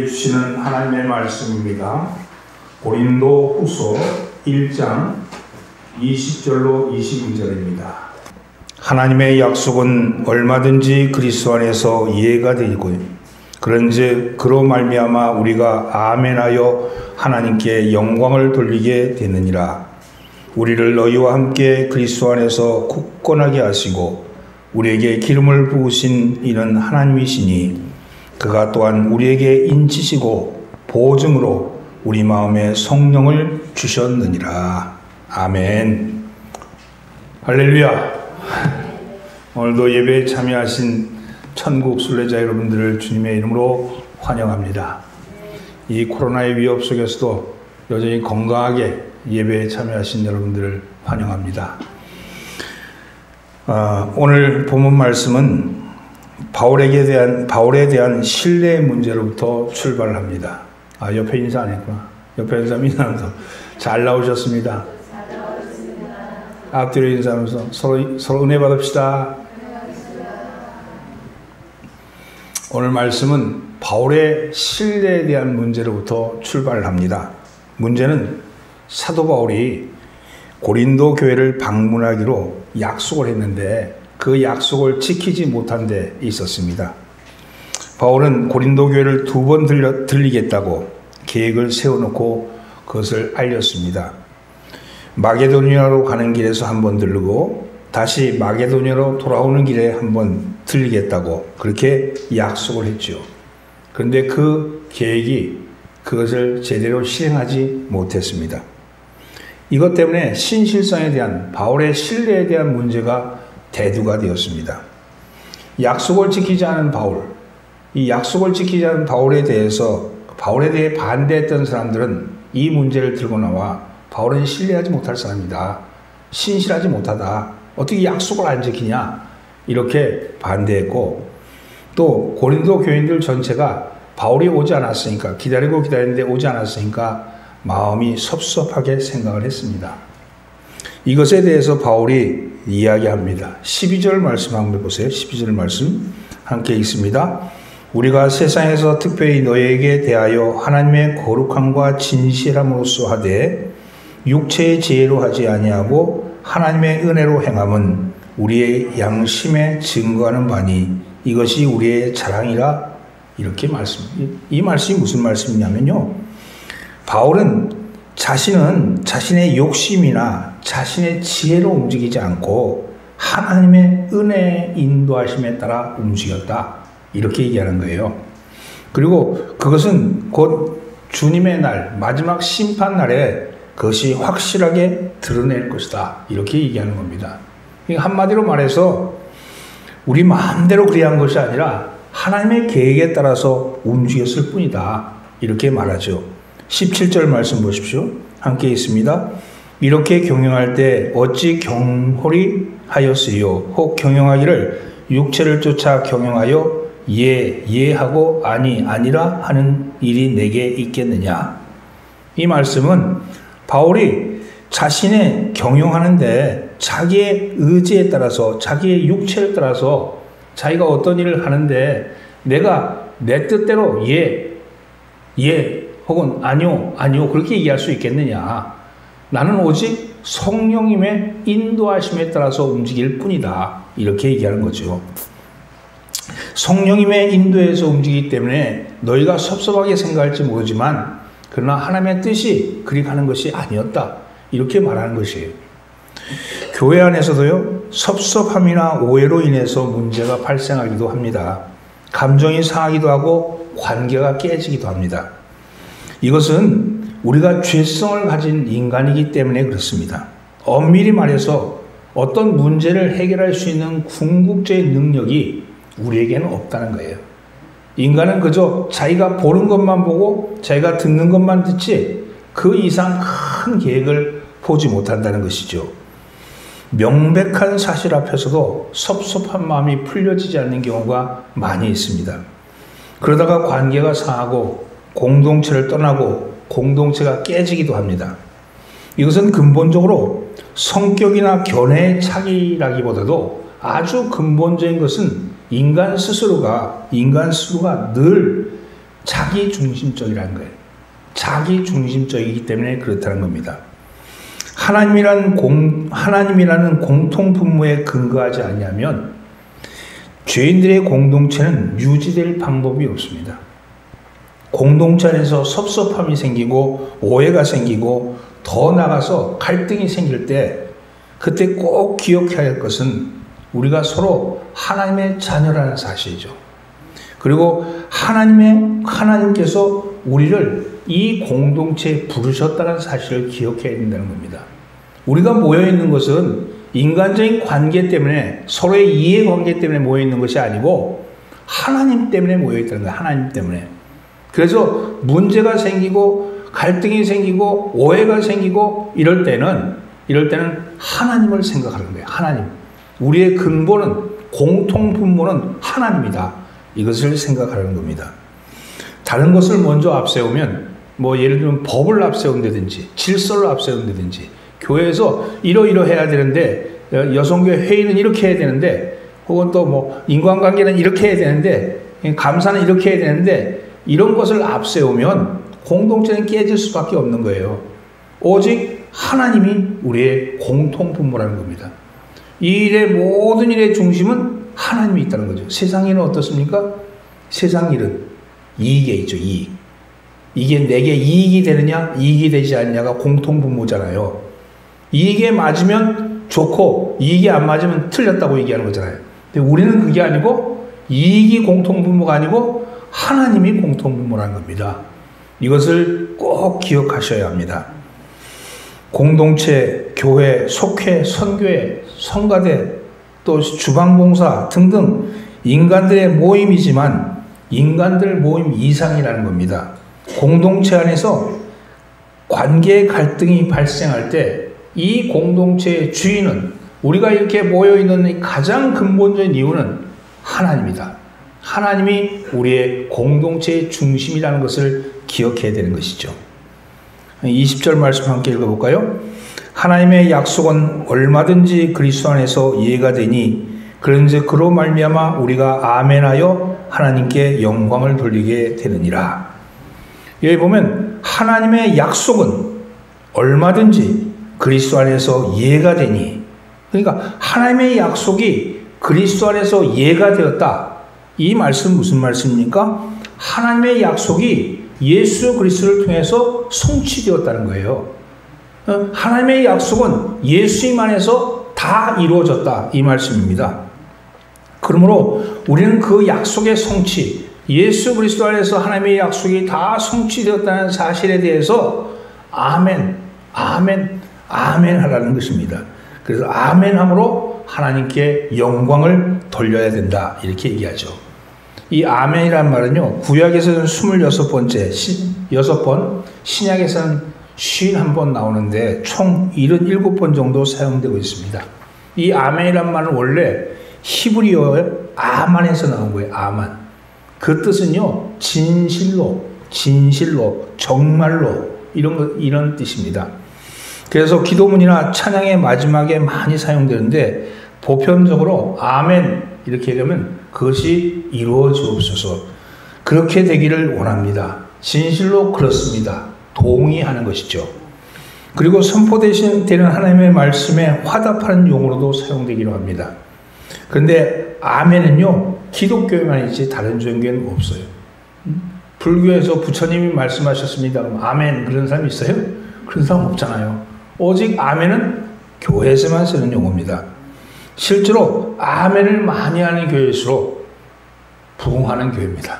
우리에게 주시는 하나님의 말씀입니다. 고린도 후서 1장 20절로 22절입니다. 하나님의 약속은 얼마든지 그리스도 안에서 이해가 되고 그런즉 그로 말미암아 우리가 아멘하여 하나님께 영광을 돌리게 되느니라. 우리를 너희와 함께 그리스도 안에서 굳건하게 하시고 우리에게 기름을 부으신 이는 하나님이시니 그가 또한 우리에게 인치시고 보증으로 우리 마음에 성령을 주셨느니라. 아멘. 할렐루야. 오늘도 예배에 참여하신 천국 순례자 여러분들을 주님의 이름으로 환영합니다. 이 코로나의 위협 속에서도 여전히 건강하게 예배에 참여하신 여러분들을 환영합니다. 오늘 본문 말씀은 바울에 대한 신뢰 문제로부터 출발을 합니다. 옆에 인사 안 했구나. 옆에 인사하면서 잘 나오셨습니다. 앞뒤로 인사하면서 서로 은혜 받읍시다. 오늘 말씀은 바울의 신뢰에 대한 문제로부터 출발을 합니다. 문제는 사도 바울이 고린도 교회를 방문하기로 약속을 했는데 그 약속을 지키지 못한 데 있었습니다. 바울은 고린도 교회를 2번 들리겠다고 계획을 세워놓고 그것을 알렸습니다. 마게도니아로 가는 길에서 한번 들르고 다시 마게도니아로 돌아오는 길에 한번 들리겠다고 그렇게 약속을 했죠. 그런데 그 계획이 그것을 제대로 실행하지 못했습니다. 이것 때문에 신실성에 대한 바울의 신뢰에 대한 문제가 대두가 되었습니다. 약속을 지키지 않은 바울, 이 약속을 지키지 않은 바울에 대해 반대했던 사람들은 이 문제를 들고 나와 바울은 신뢰하지 못할 사람이다. 신실하지 못하다. 어떻게 약속을 안 지키냐? 이렇게 반대했고 또 고린도 교인들 전체가 바울이 오지 않았으니까 기다리는데 오지 않았으니까 마음이 섭섭하게 생각을 했습니다. 이것에 대해서 바울이 이야기합니다. 12절 말씀 한번 보세요. 12절 말씀 함께 읽습니다. 우리가 세상에서 특별히 너희에게 대하여 하나님의 거룩함과 진실함으로써 하되 육체의 지혜로 하지 아니하고 하나님의 은혜로 행함은 우리의 양심에 증거하는 바니 이것이 우리의 자랑이라. 이렇게 이 말씀이 무슨 말씀이냐면요, 바울은 자신의 욕심이나 자신의 지혜로 움직이지 않고 하나님의 은혜의 인도하심에 따라 움직였다. 이렇게 얘기하는 거예요. 그리고 그것은 곧 주님의 날, 마지막 심판 날에 그것이 확실하게 드러낼 것이다. 이렇게 얘기하는 겁니다. 한마디로 말해서 우리 마음대로 그리한 것이 아니라 하나님의 계획에 따라서 움직였을 뿐이다. 이렇게 말하죠. 17절 말씀 보십시오. 함께 있습니다. 이렇게 경영할 때 어찌 경홀히 하였으요? 혹 경영하기를 육체를 쫓아 경영하여 예하고 아니라 하는 일이 내게 있겠느냐? 이 말씀은 바울이 자신의 경영하는데 자기의 의지에 따라서 자기의 육체를 따라서 자기가 어떤 일을 하는데 내가 내 뜻대로 혹은 아니요 그렇게 얘기할 수 있겠느냐. 나는 오직 성령님의 인도하심에 따라서 움직일 뿐이다. 이렇게 얘기하는 거죠. 성령님의 인도에서 움직이기 때문에 너희가 섭섭하게 생각할지 모르지만 그러나 하나님의 뜻이 그리 가는 것이 아니었다. 이렇게 말하는 것이에요. 교회 안에서도요, 섭섭함이나 오해로 인해서 문제가 발생하기도 합니다. 감정이 상하기도 하고 관계가 깨지기도 합니다. 이것은 우리가 죄성을 가진 인간이기 때문에 그렇습니다. 엄밀히 말해서 어떤 문제를 해결할 수 있는 궁극적인 능력이 우리에게는 없다는 거예요. 인간은 그저 자기가 보는 것만 보고 자기가 듣는 것만 듣지 그 이상 큰 계획을 보지 못한다는 것이죠. 명백한 사실 앞에서도 섭섭한 마음이 풀려지지 않는 경우가 많이 있습니다. 그러다가 관계가 상하고 공동체를 떠나고 공동체가 깨지기도 합니다. 이것은 근본적으로 성격이나 견해의 차이라기보다도 아주 근본적인 것은 인간 스스로가 늘 자기 중심적이라는 거예요. 자기 중심적이기 때문에 그렇다는 겁니다. 하나님이라는 공통 분모에 근거하지 않냐면 죄인들의 공동체는 유지될 방법이 없습니다. 공동체 안에서 섭섭함이 생기고 오해가 생기고 더 나아가서 갈등이 생길 때 그때 꼭 기억해야 할 것은 우리가 서로 하나님의 자녀라는 사실이죠. 그리고 하나님께서 우리를 이 공동체에 부르셨다는 사실을 기억해야 된다는 겁니다. 우리가 모여있는 것은 인간적인 관계 때문에 서로의 이해관계 때문에 모여있는 것이 아니고 하나님 때문에 모여있다는 거예요. 하나님 때문에. 그래서 문제가 생기고 갈등이 생기고 오해가 생기고 이럴 때는 하나님을 생각하는 거예요. 하나님. 우리의 근본은 공통 분모는 하나님이다. 이것을 생각하는 겁니다. 다른 것을 먼저 앞세우면 예를 들면 법을 앞세운다든지 질서를 앞세운다든지 교회에서 이러이러해야 되는데 여성교회 회의는 이렇게 해야 되는데 혹은 또 인간관계는 이렇게 해야 되는데 감사는 이렇게 해야 되는데 이런 것을 앞세우면 공동체는 깨질 수밖에 없는 거예요. 오직 하나님이 우리의 공통 분모라는 겁니다. 모든 일의 중심은 하나님이 있다는 거죠. 세상 일은 어떻습니까? 세상 일은 이익에 있죠. 이익. 이게 내게 이익이 되느냐 이익이 되지 않느냐가 공통 분모잖아요. 이익에 맞으면 좋고 이익이 안 맞으면 틀렸다고 얘기하는 거잖아요. 근데 우리는 그게 아니고 이익이 공통 분모가 아니고 하나님이 공통 분모라는 겁니다. 이것을 꼭 기억하셔야 합니다. 공동체, 교회, 속회, 선교회, 성가대, 또 주방봉사 등등 인간들의 모임이지만 인간들 모임 이상이라는 겁니다. 공동체 안에서 관계 갈등이 발생할 때 이 공동체의 주인은 우리가 이렇게 모여있는 가장 근본적인 이유는 하나님이다. 하나님이 우리의 공동체의 중심이라는 것을 기억해야 되는 것이죠. 20절 말씀 함께 읽어볼까요? 하나님의 약속은 얼마든지 그리스도 안에서 이해가 되니 그런즉 그로 말미암아 우리가 아멘하여 하나님께 영광을 돌리게 되느니라. 여기 보면 하나님의 약속은 얼마든지 그리스도 안에서 이해가 되니, 그러니까 하나님의 약속이 그리스도 안에서 이해가 되었다. 이 말씀 무슨 말씀입니까? 하나님의 약속이 예수 그리스도를 통해서 성취되었다는 거예요. 하나님의 약속은 예수님 안에서 다 이루어졌다. 이 말씀입니다. 그러므로 우리는 그 약속의 성취, 예수 그리스도 안에서 하나님의 약속이 다 성취되었다는 사실에 대해서 아멘, 아멘, 아멘 하라는 것입니다. 그래서 아멘 함으로 하나님께 영광을 돌려야 된다. 이렇게 얘기하죠. 이 아멘이란 말은요, 구약에서는 26번째, 6번, 신약에서는 51번 나오는데 총 77번 정도 사용되고 있습니다. 이 아멘이란 말은 원래 히브리어의 아만에서 나온 거예요. 아만. 그 뜻은요, 진실로, 정말로 이런 뜻입니다. 그래서 기도문이나 찬양의 마지막에 많이 사용되는데 보편적으로 아멘 이렇게 되면 그것이 이루어지옵소서. 그렇게 되기를 원합니다. 진실로 그렇습니다. 동의하는 것이죠. 그리고 선포되는 하나님의 말씀에 화답하는 용어로도 사용되기로 합니다. 그런데 아멘은요, 기독교에만 있지 다른 종교에는 없어요. 불교에서 부처님이 말씀하셨습니다. 그럼 아멘 그런 사람 있어요? 그런 사람 없잖아요. 오직 아멘은 교회에서만 쓰는 용어입니다. 실제로 아멘을 많이 하는 교회일수록 부흥하는 교회입니다.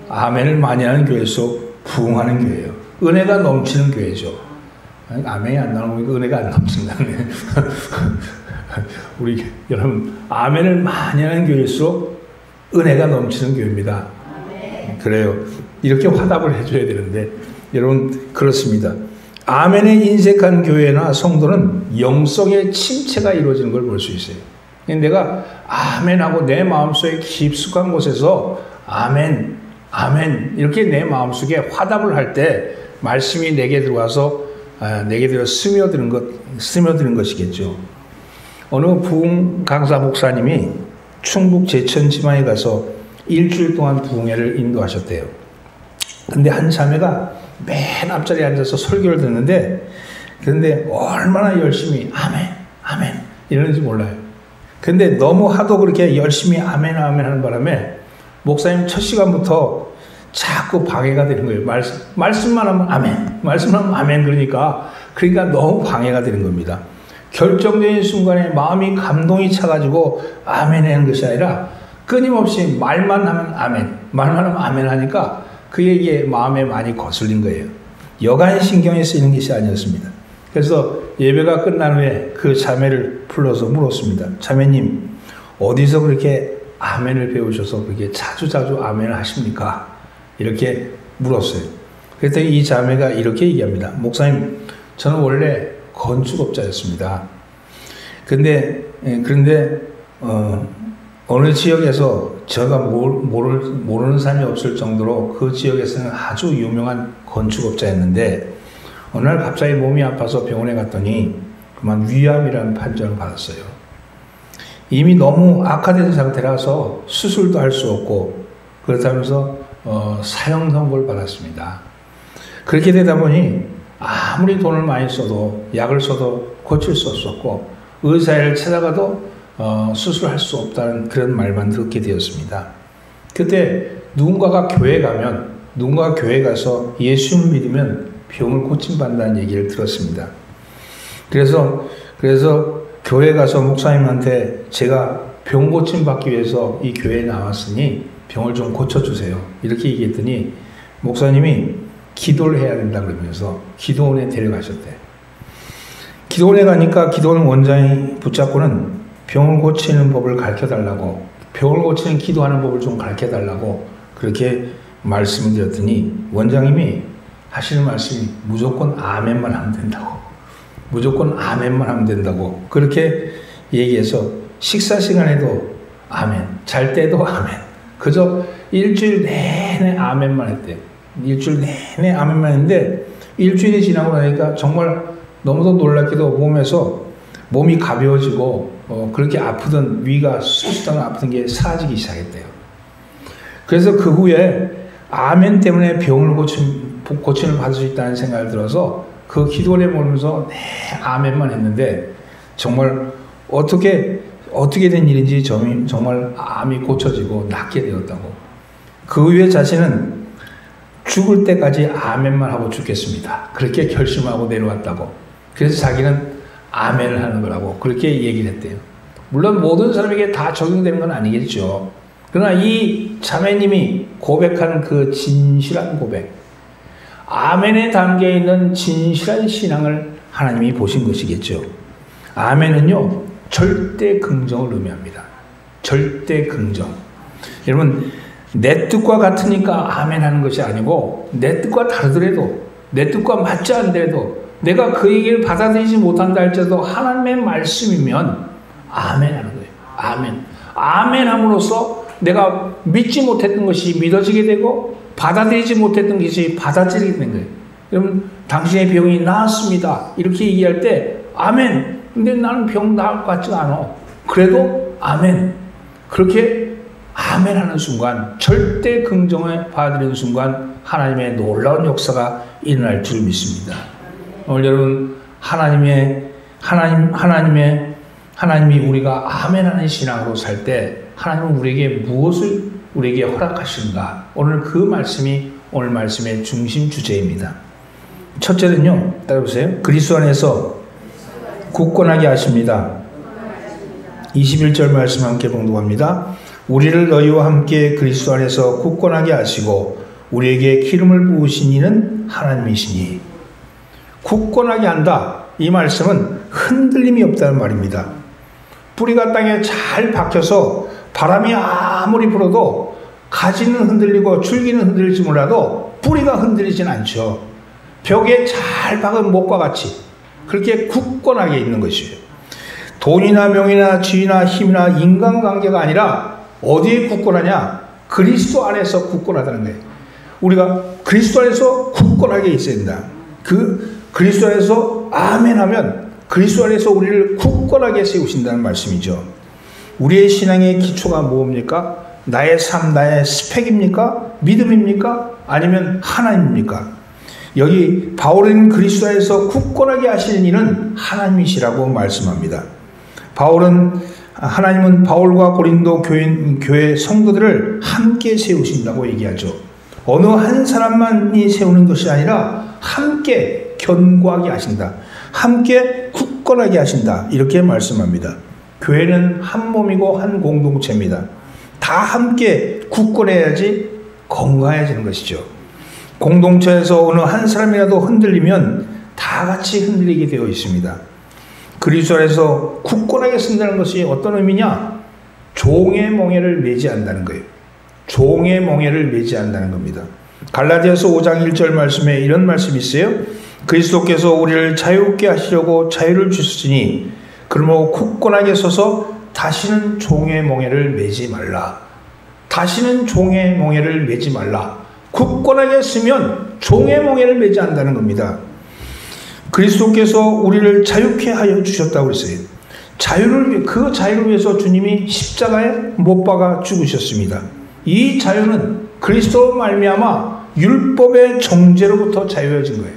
아멘을 많이 하는 교회일수록 부흥하는 교회예요. 은혜가 넘치는 교회죠. 아멘이 안 나오면 은혜가 안 넘친다. 우리 여러분, 아멘을 많이 하는 교회일수록 은혜가 넘치는 교회입니다. 아멘. 그래요. 이렇게 화답을 해줘야 되는데 여러분 그렇습니다. 아멘에 인색한 교회나 성도는 영성의 침체가 이루어지는 걸 볼 수 있어요. 내가 아멘하고 내 마음속에 깊숙한 곳에서 아멘, 아멘 이렇게 내 마음속에 화답을 할 때 말씀이 내게 들어와서 내게 들어 스며드는 것이겠죠. 어느 부흥 강사 목사님이 충북 제천 지방에 가서 일주일 동안 부흥회를 인도하셨대요. 근데 한 자매가 맨 앞자리에 앉아서 설교를 듣는데, 그런데 얼마나 열심히 아멘, 아멘 이러는지 몰라요. 근데 너무 하도 그렇게 열심히 아멘, 아멘 하는 바람에 목사님 첫 시간부터 자꾸 방해가 되는 거예요. 말씀만 하면 아멘, 말씀만 하면 아멘 그러니까 너무 방해가 되는 겁니다. 결정적인 순간에 마음이 감동이 차가지고 아멘 하는 것이 아니라 끊임없이 말만 하면 아멘, 말만 하면 아멘 하니까 그에게 마음에 많이 거슬린 거예요. 여간 신경에 쓰이는 것이 아니었습니다. 그래서 예배가 끝난 후에 그 자매를 불러서 물었습니다. 자매님, 어디서 그렇게 아멘을 배우셔서 그렇게 자주자주 아멘을 하십니까? 이렇게 물었어요. 그랬더니 이 자매가 이렇게 얘기합니다. 목사님, 저는 원래 건축업자였습니다. 그런데 어느 지역에서 제가 모르는 사람이 없을 정도로 그 지역에서는 아주 유명한 건축업자였는데 어느 날 갑자기 몸이 아파서 병원에 갔더니 그만 위암이라는 판정을 받았어요. 이미 너무 악화된 상태라서 수술도 할 수 없고 그렇다면서 사형 선고를 받았습니다. 그렇게 되다 보니 아무리 돈을 많이 써도 약을 써도 고칠 수 없었고 의사를 찾아가도 수술할 수 없다는 그런 말만 듣게 되었습니다. 그때 누군가가 교회 가서 예수를 믿으면 병을 고침받는다는 얘기를 들었습니다. 그래서 교회 가서 목사님한테 제가 병 고침받기 위해서 이 교회에 나왔으니 병을 좀 고쳐주세요. 이렇게 얘기했더니 목사님이 기도를 해야 된다 그러면서 기도원에 데려가셨대요. 기도원에 가니까 기도원 원장이 붙잡고는 병을 고치는 법을 가르쳐달라고, 병을 고치는 기도하는 법을 좀 가르쳐달라고 그렇게 말씀을 드렸더니 원장님이 하시는 말씀이 무조건 아멘만 하면 된다고, 무조건 아멘만 하면 된다고 그렇게 얘기해서 식사 시간에도 아멘, 잘 때도 아멘, 그저 일주일 내내 아멘만 했대요. 일주일 내내 아멘만 했는데 일주일이 지나고 나니까 정말 너무도 놀랍게도 몸이 가벼워지고 그렇게 아프던 위가 쑤시던 아프던 게 사라지기 시작했대요. 그래서 그 후에 아멘 때문에 병을 고침을 받을 수 있다는 생각을 들어서 그 기도원에 모르면서 아멘만 했는데 정말 어떻게 된 일인지 정말 암이 고쳐지고 낫게 되었다고. 그 후에 자신은 죽을 때까지 아멘만 하고 죽겠습니다. 그렇게 결심하고 내려왔다고. 그래서 자기는 아멘을 하는 거라고 그렇게 얘기를 했대요. 물론 모든 사람에게 다 적용되는 건 아니겠죠. 그러나 이 자매님이 고백하는 그 진실한 고백, 아멘에 담겨 있는 진실한 신앙을 하나님이 보신 것이겠죠. 아멘은요, 절대 긍정을 의미합니다. 절대 긍정. 여러분, 내 뜻과 같으니까 아멘 하는 것이 아니고 내 뜻과 다르더라도, 내 뜻과 맞지 않더라도, 내가 그 얘기를 받아들이지 못한다 할지라도 하나님의 말씀이면 아멘 하는 거예요. 아멘. 아멘 함으로써 내가 믿지 못했던 것이 믿어지게 되고 받아들이지 못했던 것이 받아들이게 된 거예요. 여러분, 당신의 병이 나았습니다. 이렇게 얘기할 때 아멘. 근데 나는 병 나을 것 같지가 않아. 그래도 아멘. 그렇게 아멘 하는 순간, 절대 긍정을 받아들이는 순간 하나님의 놀라운 역사가 일어날 줄 믿습니다. 오늘 여러분, 하나님이 우리가 아멘하는 신앙으로 살 때 하나님은 우리에게 무엇을 우리에게 허락하시는가? 오늘 그 말씀이 오늘 말씀의 중심 주제입니다. 첫째는요, 따라보세요. 그리스도 안에서 굳건하게 하십니다. 21절 말씀 함께 봉독합니다. 우리를 너희와 함께 그리스도 안에서 굳건하게 하시고 우리에게 기름을 부으신 이는 하나님이시니. 굳건하게 한다. 이 말씀은 흔들림이 없다는 말입니다. 뿌리가 땅에 잘 박혀서 바람이 아무리 불어도 가지는 흔들리고 줄기는 흔들릴지 몰라도 뿌리가 흔들리진 않죠. 벽에 잘 박은 못과 같이 그렇게 굳건하게 있는 것이에요. 돈이나 명이나 지위나 힘이나 인간관계가 아니라 어디에 굳건하냐? 그리스도 안에서 굳건하다는 거예요. 우리가 그리스도 안에서 굳건하게 있어야 된다. 그 그리스도 안에서 아멘 하면 그리스도 안에서 우리를 굳건하게 세우신다는 말씀이죠. 우리의 신앙의 기초가 뭡니까? 나의 삶, 나의 스펙입니까? 믿음입니까? 아니면 하나님입니까? 여기 바울은 그리스도에서 굳건하게 하시는 일은 하나님이시라고 말씀합니다. 하나님은 바울과 고린도 교회 성도들을 함께 세우신다고 얘기하죠. 어느 한 사람만이 세우는 것이 아니라 함께 견고하게 하신다. 함께 굳건하게 하신다. 이렇게 말씀합니다. 교회는 한 몸이고 한 공동체입니다. 다 함께 굳건해야지 건강해지는 것이죠. 공동체에서 어느 한 사람이라도 흔들리면 다 같이 흔들리게 되어 있습니다. 그리스도 안에서 굳건하게 쓴다는 것이 어떤 의미냐? 종의 멍에를 매지 않는다는 거예요. 종의 멍에를 매지 않는다는 겁니다. 갈라디아서 5장 1절 말씀에 이런 말씀이 있어요. 그리스도께서 우리를 자유롭게 하시려고 자유를 주셨으니 그러므로 굳건하게 서서 다시는 종의 멍에를 매지 말라. 다시는 종의 멍에를 매지 말라. 굳건하게 쓰면 종의 멍에를 매지 않는다는 겁니다. 그리스도께서 우리를 자유케 하여 주셨다고 그랬어요. 그 자유를 위해서 주님이 십자가에 못 박아 죽으셨습니다. 이 자유는 그리스도로 말미암아 율법의 정죄로부터 자유해진 거예요.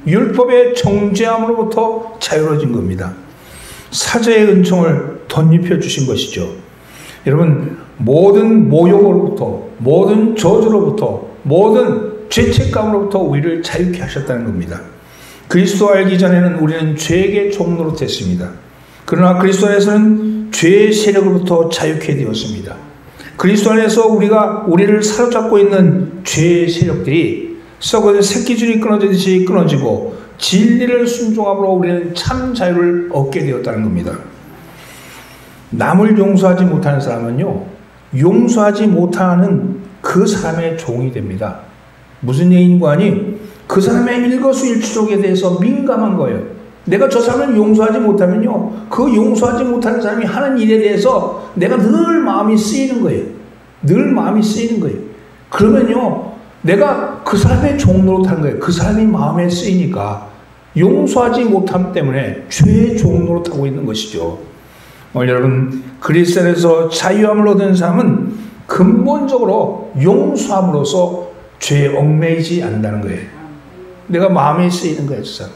율법의 정죄함으로부터 자유로워진 겁니다. 사죄의 은총을 덧입혀 주신 것이죠. 여러분, 모든 모욕으로부터, 모든 저주로부터, 모든 죄책감으로부터 우리를 자유케 하셨다는 겁니다. 그리스도 알기 전에는 우리는 죄에게 종노릇했습니다. 그러나 그리스도 안에서는 죄의 세력으로부터 자유케 되었습니다. 그리스도 안에서 우리를 사로잡고 있는 죄의 세력들이 썩은 새끼줄이 끊어지듯이 끊어지고 진리를 순종함으로 우리는 참 자유를 얻게 되었다는 겁니다. 남을 용서하지 못하는 사람은요, 용서하지 못하는 그 사람의 종이 됩니다. 무슨 얘기인가 하니 그 사람의 일거수일투족에 대해서 민감한 거예요. 내가 저 사람을 용서하지 못하면요, 그 용서하지 못하는 사람이 하는 일에 대해서 내가 늘 마음이 쓰이는 거예요. 늘 마음이 쓰이는 거예요. 그러면요, 내가 그 사람의 종노릇하는 거예요. 그 사람이 마음에 쓰이니까 용서하지 못함 때문에 죄의 종노릇하고 있는 것이죠. 여러분, 그리스도 안에서 자유함을 얻은 사람은 근본적으로 용서함으로써 죄에 얽매이지 않는다는 거예요. 내가 마음에 쓰이는 거예요, 저 사람.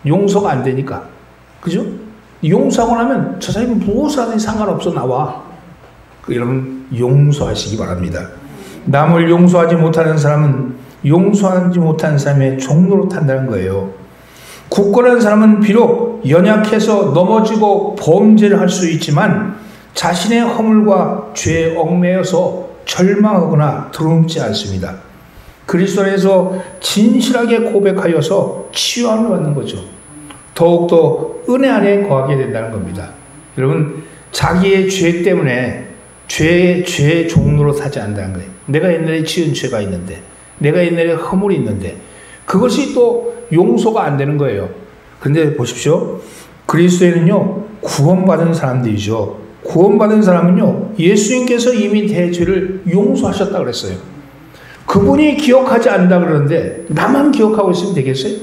용서가 안 되니까. 그죠? 용서하고 나면 저 사람이 무엇을 하든지 상관없어, 나와. 여러분, 용서하시기 바랍니다. 남을 용서하지 못하는 사람은 용서하지 못하는 사람의 종노릇한다는 거예요. 굳건한 사람은 비록 연약해서 넘어지고 범죄를 할 수 있지만 자신의 허물과 죄에 얽매여서 절망하거나 드러움지 않습니다. 그리스도 안에서 진실하게 고백하여서 치유함을 받는 거죠. 더욱더 은혜 안에 거하게 된다는 겁니다. 여러분, 자기의 죄 때문에 죄의 종로로 하지 않는다는 거예요. 내가 옛날에 지은 죄가 있는데, 내가 옛날에 허물이 있는데, 그것이 또 용서가 안 되는 거예요. 그런데 보십시오. 그리스도에는요, 구원받은 사람들이죠. 구원받은 사람은요, 예수님께서 이미 대죄를 용서하셨다고 그랬어요. 그분이 기억하지 않는다 그러는데 나만 기억하고 있으면 되겠어요?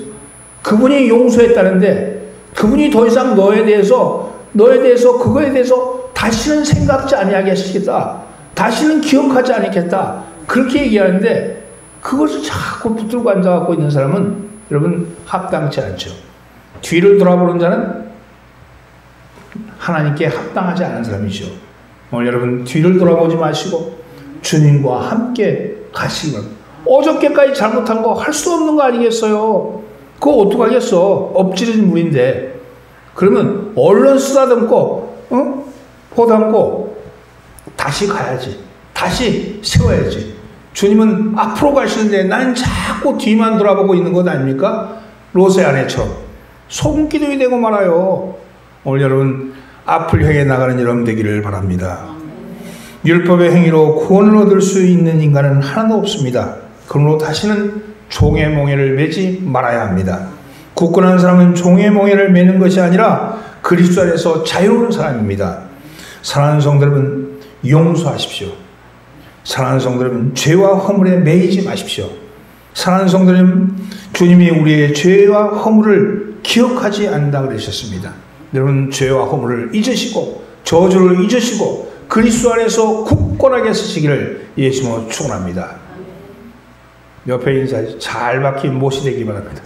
그분이 용서했다는데 그분이 더 이상 너에 대해서 그거에 대해서 다시는 생각지 아니하게 하시겠다. 다시는 기억하지 않겠다. 그렇게 얘기하는데 그것을 자꾸 붙들고 앉아갖고 있는 사람은 여러분 합당치 않죠. 뒤를 돌아보는 자는 하나님께 합당하지 않은 사람이죠. 여러분 뒤를 돌아보지 마시고 주님과 함께 가시기 바랍니다. 어저께까지 잘못한 거 할 수 없는 거 아니겠어요? 그거 어떡하겠어? 엎질린 물인데. 그러면 얼른 쓰다듬고 포담고 다시 가야지. 다시 세워야지. 주님은 앞으로 가시는데 나는 자꾸 뒤만 돌아보고 있는 것 아닙니까? 롯의 아내처럼 손기둥이 되고 말아요. 오늘 여러분 앞을 향해 나가는 여러분 되기를 바랍니다. 율법의 행위로 구원을 얻을 수 있는 인간은 하나도 없습니다. 그러므로 다시는 종의 몽해를 매지 말아야 합니다. 굳건한 사람은 종의 몽해를 매는 것이 아니라 그리스도 안에서 자유로운 사람입니다. 사랑하는 성도 여러분, 용서하십시오. 사랑하는 성도 여러분, 죄와 허물에 매이지 마십시오. 사랑하는 성도 여러분, 주님이 우리의 죄와 허물을 기억하지 않는다 그러셨습니다. 여러분, 죄와 허물을 잊으시고 저주를 잊으시고 그리스도 안에서 굳건하게 서시기를 예수님으로 축원합니다. 옆에 인사해 잘 박힌 못이 되기 바랍니다.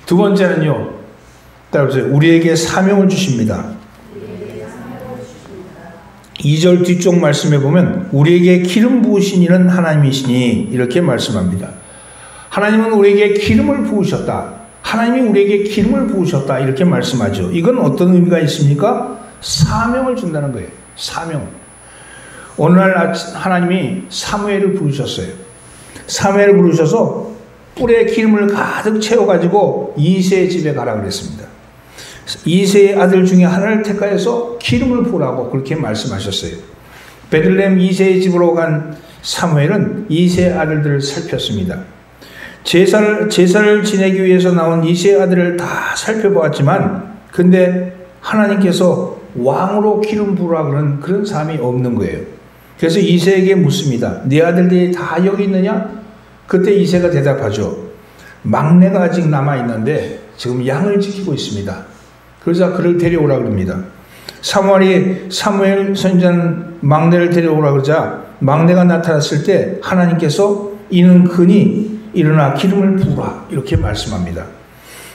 두 번째는요, 따라보세요. 우리에게 사명을 주십니다. 2절 뒤쪽 말씀에 보면 우리에게 기름 부으신 이는 하나님이시니 이렇게 말씀합니다. 하나님은 우리에게 기름을 부으셨다. 하나님이 우리에게 기름을 부으셨다. 이렇게 말씀하죠. 이건 어떤 의미가 있습니까? 사명을 준다는 거예요. 사명. 어느 날 하나님이 사무엘을 부르셨어요. 사무엘을 부르셔서 뿔에 기름을 가득 채워가지고 이새의 집에 가라 그랬습니다. 이새의 아들 중에 하나를 택하여서 기름을 부으라고 그렇게 말씀하셨어요. 베들레헴 이새의 집으로 간 사무엘은 이새의 아들들을 살폈습니다. 제사를 지내기 위해서 나온 이새의 아들을 다 살펴보았지만 근데 하나님께서 왕으로 기름 부으라 그런 사람이 없는 거예요. 그래서 이새에게 묻습니다. 네 아들들이 다 여기 있느냐? 그때 이새가 대답하죠. 막내가 아직 남아있는데 지금 양을 지키고 있습니다. 그러자 그를 데려오라 그럽니다. 사무엘 선지자는 막내를 데려오라 그러자 막내가 나타났을 때 하나님께서 이는 그니 일어나 기름을 부으라 이렇게 말씀합니다.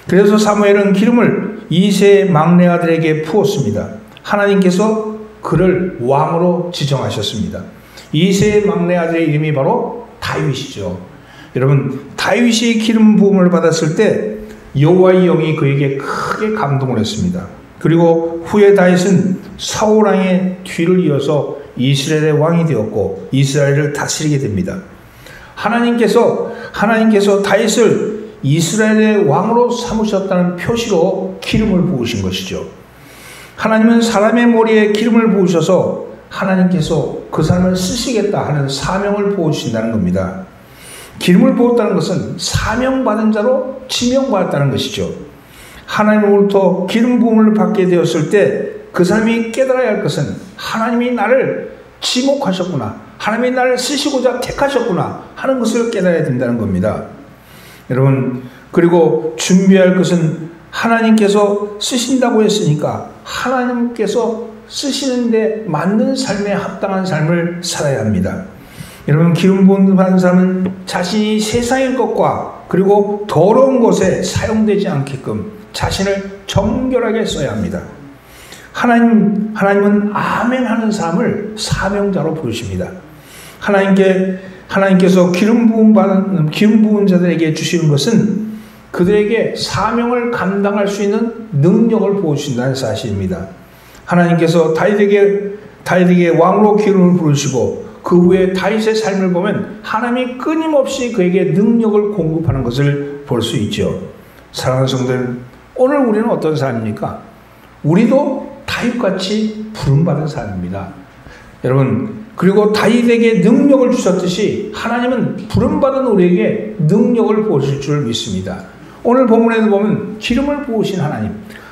그래서 사무엘은 기름을 이새의 막내 아들에게 부었습니다. 하나님께서 그를 왕으로 지정하셨습니다. 이새의 막내 아들의 이름이 바로 다윗이죠. 여러분 다윗이 기름 부음을 받았을 때 여호와의 영이 그에게 크게 감동을 했습니다. 그리고 후에 다윗은 사울 왕의 뒤를 이어서 이스라엘의 왕이 되었고 이스라엘을 다스리게 됩니다. 하나님께서 다윗을 이스라엘의 왕으로 삼으셨다는 표시로 기름을 부으신 것이죠. 하나님은 사람의 머리에 기름을 부으셔서 하나님께서 그 사람을 쓰시겠다 하는 사명을 부어주신다는 겁니다. 기름을 부었다는 것은 사명받은 자로 지명받았다는 것이죠. 하나님으로부터 기름 부음을 받게 되었을 때 그 사람이 깨달아야 할 것은 하나님이 나를 지목하셨구나, 하나님이 나를 쓰시고자 택하셨구나 하는 것을 깨달아야 된다는 겁니다. 여러분, 그리고 준비할 것은 하나님께서 쓰신다고 했으니까 하나님께서 쓰시는데 맞는 삶에 합당한 삶을 살아야 합니다. 여러분, 기름 부음 받은 사람은 자신이 세상의 것과 그리고 더러운 것에 사용되지 않게끔 자신을 정결하게 써야 합니다. 하나님은 아멘 하는 사람을 사명자로 부르십니다. 하나님께서 기름 부은 자들에게 주시는 것은 그들에게 사명을 감당할 수 있는 능력을 부어주신다는 사실입니다. 하나님께서 다윗에게 왕으로 기름을 부르시고 그 후에 다윗의 삶을 보면 하나님이 끊임없이 그에게 능력을 공급하는 것을 볼 수 있죠. 사랑하는 성도들, 오늘 우리는 어떤 사람입니까? 우리도 다윗같이 부름받은 사람입니다. 여러분, 그리고 다윗에게 능력을 주셨듯이 하나님은 부름받은 우리에게 능력을 부으실 줄 믿습니다. 오늘 본문에도 보면 기름을 부으신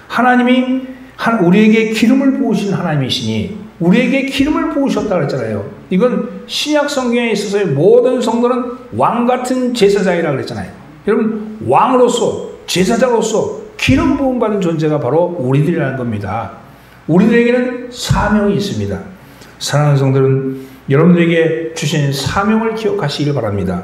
하나님이 우리에게 기름을 부으신 하나님이시니 우리에게 기름을 부으셨다고 했잖아요. 이건 신약 성경에 있어서의 모든 성도는 왕같은 제사장이라고 그랬잖아요. 여러분, 왕으로서 제사장으로서 기름 부음 받은 존재가 바로 우리들이라는 겁니다. 우리들에게는 사명이 있습니다. 사랑하는 성도들은 여러분들에게 주신 사명을 기억하시길 바랍니다.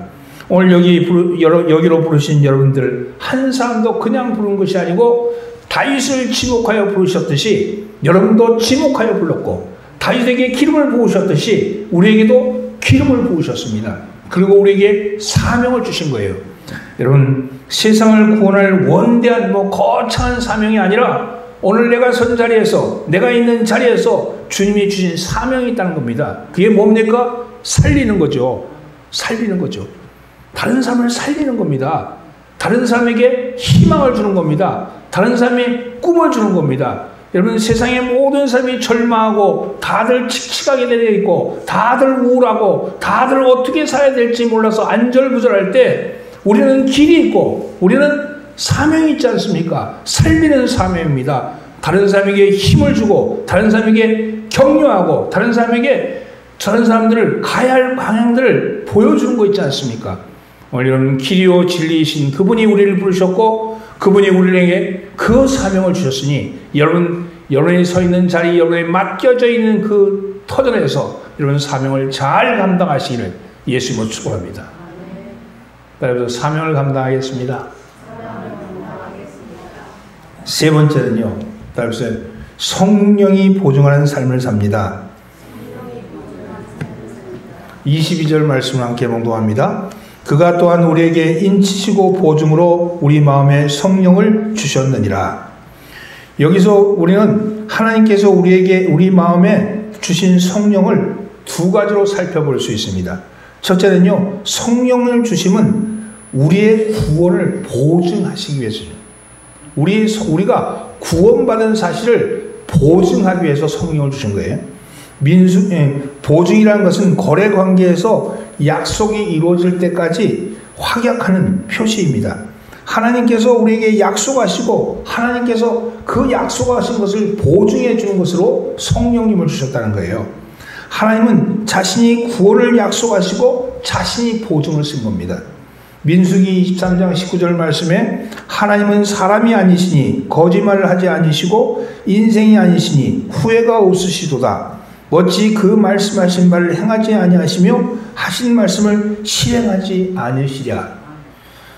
오늘 여기로 부르신 여러분들 한 사람도 그냥 부른 것이 아니고 다윗을 지목하여 부르셨듯이 여러분도 지목하여 불렀고 다윗에게 기름을 부으셨듯이 우리에게도 기름을 부으셨습니다. 그리고 우리에게 사명을 주신 거예요. 여러분, 세상을 구원할 원대한 거창한 사명이 아니라 오늘 내가 선 자리에서, 내가 있는 자리에서 주님이 주신 사명이 있다는 겁니다. 그게 뭡니까? 살리는 거죠. 살리는 거죠. 다른 사람을 살리는 겁니다. 다른 사람에게 희망을 주는 겁니다. 다른 사람의 꿈을 주는 겁니다. 여러분, 세상의 모든 사람이 절망하고 다들 칙칙하게 되어 있고 다들 우울하고 다들 어떻게 살아야 될지 몰라서 안절부절할 때 우리는 길이 있고 우리는 사명이 있지 않습니까? 살리는 사명입니다. 다른 사람에게 힘을 주고 다른 사람에게 격려하고 다른 사람들을 가야 할 방향들을 보여주는 거 있지 않습니까? 오늘 여러분, 길이요 진리이신 그분이 우리를 부르셨고 그분이 우리에게 그 사명을 주셨으니 여러분 여러분이 서 있는 자리, 여러분이 맡겨져 있는 그 터전에서 여러분 사명을 잘 감당하시기를 예수님으로 축원합니다. 따라서 사명을 감당하겠습니다. 세 번째는요, 따라서 성령이 보증하는 삶을 삽니다. 22절 말씀을 함께 봉독합니다. 그가 또한 우리에게 인치시고 보증으로 우리 마음에 성령을 주셨느니라. 여기서 우리는 하나님께서 우리에게 우리 마음에 주신 성령을 두 가지로 살펴볼 수 있습니다. 첫째는요, 성령을 주심은 우리의 구원을 보증하시기 위해서죠. 우리가 구원받은 사실을 보증하기 위해서 성령을 주신 거예요. 보증이라는 것은 거래 관계에서 약속이 이루어질 때까지 확약하는 표시입니다. 하나님께서 우리에게 약속하시고 하나님께서 그 약속하신 것을 보증해 주는 것으로 성령님을 주셨다는 거예요. 하나님은 자신이 구원을 약속하시고 자신이 보증을 쓴 겁니다. 민수기 23장 19절 말씀에 하나님은 사람이 아니시니 거짓말을 하지 아니시고 인생이 아니시니 후회가 없으시도다. 어찌 그 말씀하신 바를 행하지 아니하시며 하신 말씀을 실행하지 않으시랴.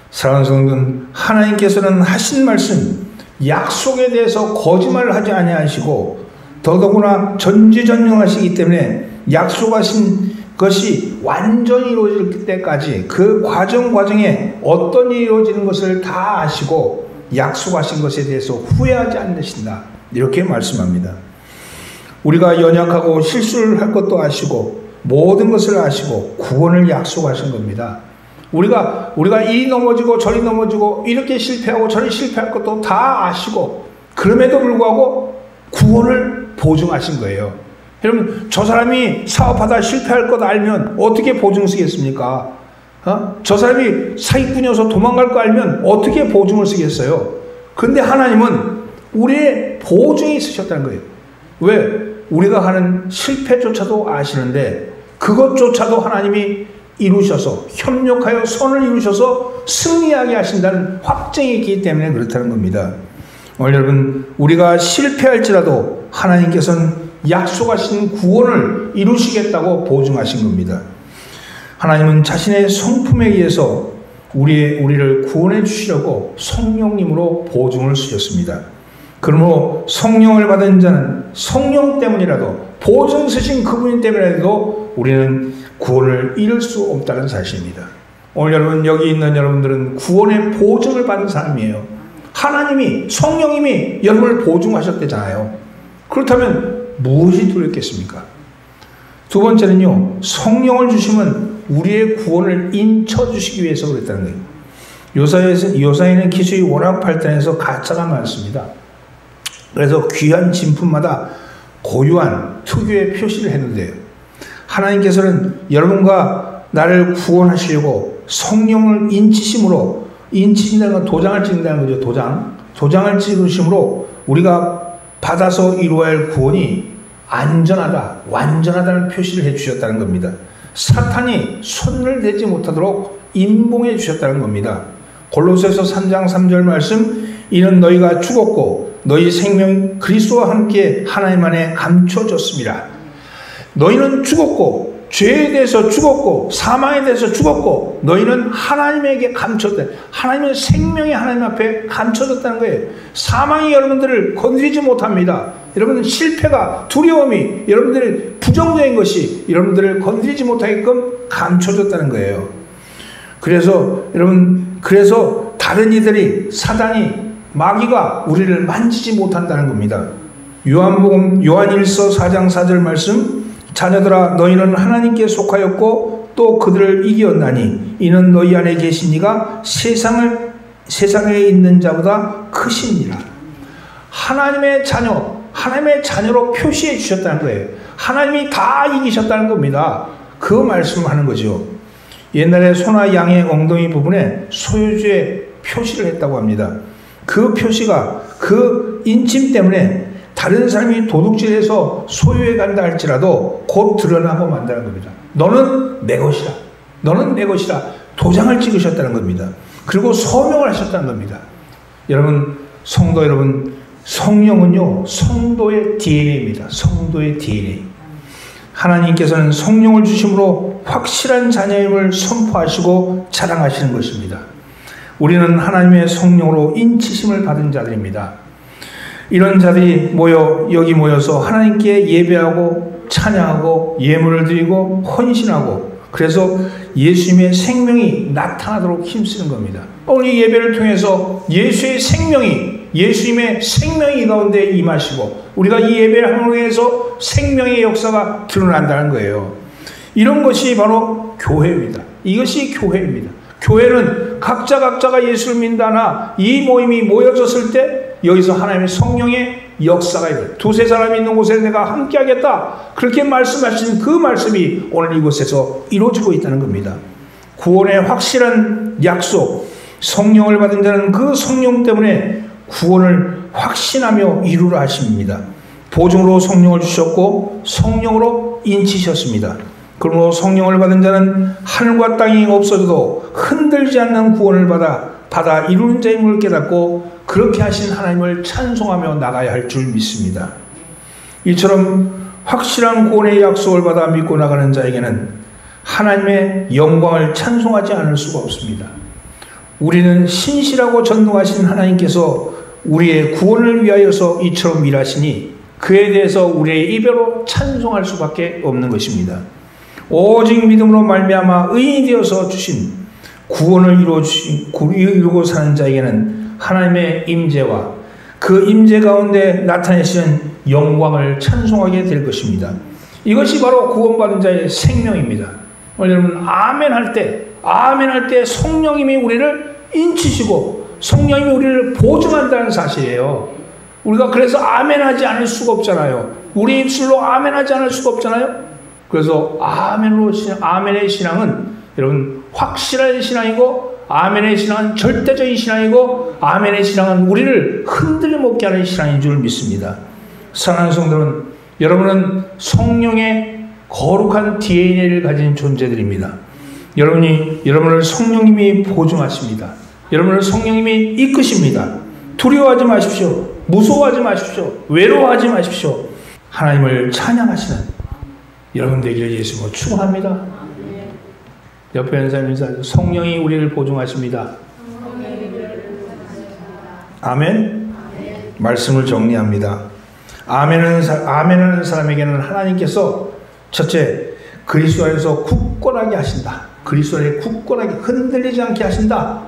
사랑하는 성도는 하나님께서는 하신 말씀, 약속에 대해서 거짓말을 하지 아니하시고 더더구나 전지전능하시기 때문에 약속하신 것이 완전히 이루어질 때까지 그 과정에 어떤 일이 이루어지는 것을 다 아시고 약속하신 것에 대해서 후회하지 않으신다. 이렇게 말씀합니다. 우리가 연약하고 실수를 할 것도 아시고 모든 것을 아시고 구원을 약속하신 겁니다. 우리가 이리 넘어지고 저리 넘어지고 이렇게 실패하고 저리 실패할 것도 다 아시고 그럼에도 불구하고 구원을 보증하신 거예요. 여러분, 저 사람이 사업하다 실패할 것 알면 어떻게 보증 쓰겠습니까? 저 사람이 사기꾼이어서 도망갈 거 알면 어떻게 보증을 쓰겠어요? 그런데 하나님은 우리의 보증이 있으셨다는 거예요. 왜? 우리가 하는 실패조차도 아시는데 그것조차도 하나님이 이루셔서 협력하여 선을 이루셔서 승리하게 하신다는 확증이 있기 때문에 그렇다는 겁니다. 오늘 여러분, 우리가 실패할지라도 하나님께서는 약속하신 구원을 이루시겠다고 보증하신 겁니다. 하나님은 자신의 성품에 의해서 우리를 구원해 주시려고 성령님으로 보증을 쓰셨습니다. 그러므로 성령을 받은 자는 성령 때문이라도 보증 쓰신 그분 때문이라도 우리는 구원을 잃을 수 없다는 사실입니다. 오늘 여러분, 여기 있는 여러분들은 구원의 보증을 받은 사람이에요. 하나님이, 성령님이 여러분을 보증하셨대잖아요. 그렇다면 무엇이 두렵겠습니까? 두 번째는요, 성령을 주시면 우리의 구원을 인쳐주시기 위해서 그랬다는 거예요. 요사에는 기술이 워낙 발달해서 가짜가 많습니다. 그래서 귀한 진품마다 고유한 특유의 표시를 했는데요. 하나님께서는 여러분과 나를 구원하시려고 성령을 인치심으로, 인치신다는 건 도장을 찍는다는 거죠. 도장을 찍으심으로 우리가 받아서 이루어야 할 구원이 안전하다, 완전하다는 표시를 해주셨다는 겁니다. 사탄이 손을 대지 못하도록 임봉해 주셨다는 겁니다. 골로새서 3장 3절 말씀, 이는 너희가 죽었고 너희 생명이 그리스도와 함께 하나님 안에 감춰졌습니다. 너희는 죽었고 죄에 대해서 죽었고 사망에 대해서 죽었고 너희는 하나님에게 감춰졌다. 하나님은 생명이 하나님 앞에 감춰졌다는 거예요. 사망이 여러분들을 건드리지 못합니다. 여러분, 실패가, 두려움이, 여러분들의 부정적인 것이 여러분들을 건드리지 못하게끔 감춰졌다는 거예요. 그래서 여러분, 다른 이들이, 사단이, 마귀가 우리를 만지지 못한다는 겁니다. 요한일서 4장 4절 말씀, 자녀들아 너희는 하나님께 속하였고 또 그들을 이겼나니 이는 너희 안에 계신 이가 세상에 있는 자보다 크시니라. 하나님의 자녀로 표시해 주셨다는 거예요. 하나님이 다 이기셨다는 겁니다. 그 말씀을 하는 거죠. 옛날에 소나 양의 엉덩이 부분에 소유주의 표시를 했다고 합니다. 그 표시가 그 인침 때문에 다른 사람이 도둑질해서 소유해 간다 할지라도 곧 드러나고 만다는 겁니다. 너는 내 것이다. 너는 내 것이다. 도장을 찍으셨다는 겁니다. 그리고 서명을 하셨다는 겁니다. 여러분, 성도 여러분, 성령은요, 성도의 DNA입니다. 성도의 DNA. 하나님께서는 성령을 주심으로 확실한 자녀임을 선포하시고 자랑하시는 것입니다. 우리는 하나님의 성령으로 인치심을 받은 자들입니다. 이런 자들이 여기 모여서 하나님께 예배하고 찬양하고 예물을 드리고 헌신하고, 그래서 예수님의 생명이 나타나도록 힘쓰는 겁니다. 오늘 이 예배를 통해서 예수님의 생명이 가운데 임하시고, 우리가 이 예배를 함으로 해서 생명의 역사가 드러난다는 거예요. 이런 것이 바로 교회입니다. 이것이 교회입니다. 교회는 각자가 예수를 믿다나 이 모임이 모여졌을 때 여기서 하나님의 성령의 역사가 있어요. 두세 사람이 있는 곳에 내가 함께 하겠다, 그렇게 말씀하신 그 말씀이 오늘 이곳에서 이루어지고 있다는 겁니다. 구원의 확실한 약속, 성령을 받은 자는 그 성령 때문에 구원을 확신하며 이루라 하십니다. 보증으로 성령을 주셨고 성령으로 인치셨습니다. 그러므로 성령을 받은 자는 하늘과 땅이 없어져도 흔들지 않는 구원을 받아 이루는 자임을 깨닫고 그렇게 하신 하나님을 찬송하며 나가야 할 줄 믿습니다. 이처럼 확실한 구원의 약속을 받아 믿고 나가는 자에게는 하나님의 영광을 찬송하지 않을 수가 없습니다. 우리는 신실하고 전능하신 하나님께서 우리의 구원을 위하여서 이처럼 일하시니 그에 대해서 우리의 입으로 찬송할 수밖에 없는 것입니다. 오직 믿음으로 말미암아 의인이 되어서 주신 구원을 이루고 사는 자에게는 하나님의 임재와 그 임재 가운데 나타내시는 영광을 찬송하게 될 것입니다. 이것이 바로 구원받은 자의 생명입니다. 여러분, 아멘 할 때 성령님이 우리를 인치시고 성령님이 우리를 보증한다는 사실이에요. 우리가 그래서 아멘하지 않을 수가 없잖아요. 우리 입술로 아멘하지 않을 수가 없잖아요. 그래서 아멘의 신앙은 여러분 확실한 신앙이고, 아멘의 신앙은 절대적인 신앙이고, 아멘의 신앙은 우리를 흔들림 없게 하는 신앙인 줄 믿습니다. 사랑하는 성도는, 여러분은 성령의 거룩한 DNA를 가진 존재들입니다. 여러분을 성령님이 보증하십니다. 여러분을 성령님이 이끄십니다. 두려워하지 마십시오. 무서워하지 마십시오. 외로워하지 마십시오. 하나님을 찬양하시는 여러분 되기를 예수님으로 축원합니다. 옆에 있는 사람 인사하세요. 성령이 우리를 보증하십니다. 아멘. 말씀을 정리합니다. 아멘하는 사람에게는 하나님께서 첫째, 그리스도 안에서 굳건하게 하신다. 그리스도 안에 굳건하게 흔들리지 않게 하신다.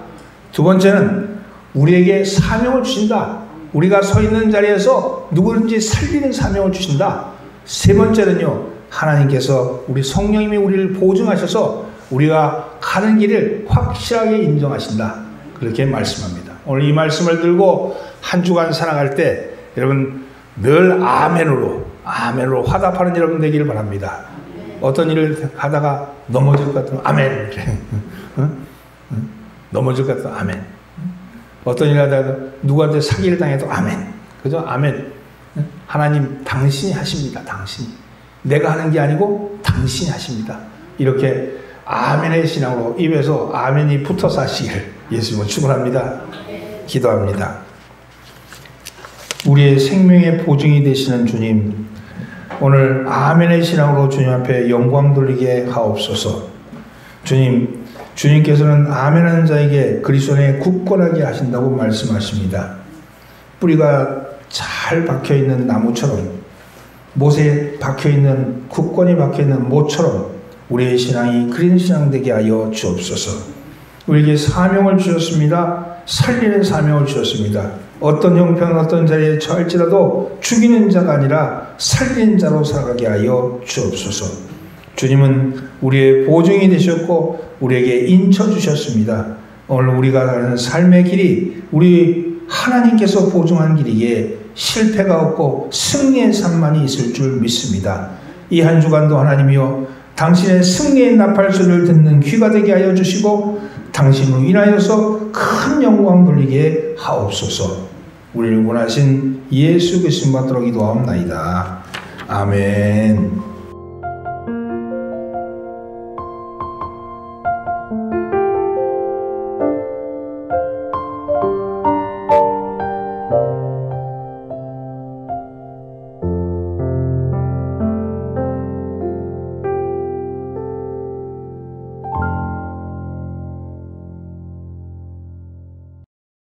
두 번째는 우리에게 사명을 주신다. 우리가 서 있는 자리에서 누구든지 살리는 사명을 주신다. 세 번째는요, 하나님께서 우리 성령님이 우리를 보증하셔서 우리가 가는 길을 확실하게 인정하신다. 그렇게 말씀합니다. 오늘 이 말씀을 들고 한 주간 살아갈 때 여러분 늘 아멘으로 화답하는 여러분 되기를 바랍니다. 어떤 일을 하다가 넘어질 것 같으면 아멘. 넘어질 것 같으면 아멘. 어떤 일을 하다가 누구한테 사기를 당해도 아멘. 그죠? 아멘. 하나님 당신이 하십니다. 당신이. 내가 하는 게 아니고 당신이 하십니다. 이렇게 아멘의 신앙으로 입에서 아멘이 붙어서 하시기를 예수님은 축원합니다. 기도합니다. 우리의 생명의 보증이 되시는 주님, 오늘 아멘의 신앙으로 주님 앞에 영광 돌리게 하옵소서. 주님께서는 아멘하는 자에게 그리스도 안에 굳건하게 하신다고 말씀하십니다. 뿌리가 잘 박혀있는 나무처럼, 못에 박혀있는, 굳건히 박혀있는 못처럼 우리의 신앙이 그린 신앙 되게 하여 주옵소서. 우리에게 사명을 주셨습니다. 살리는 사명을 주셨습니다. 어떤 형편, 어떤 자리에 처할지라도 죽이는 자가 아니라 살리는 자로 살아가게 하여 주옵소서. 주님은 우리의 보증이 되셨고 우리에게 인쳐주셨습니다. 오늘 우리가 가는 삶의 길이 우리 하나님께서 보증한 길이기에 실패가 없고 승리의 삶만이 있을 줄 믿습니다. 이 한 주간도 하나님이여 당신의 승리의 나팔 소리를 듣는 귀가 되게 하여 주시고 당신으로 인하여서 큰 영광 돌리게 하옵소서. 우리를 원하신 예수 그리스도 받도록 기도하옵나이다. 아멘.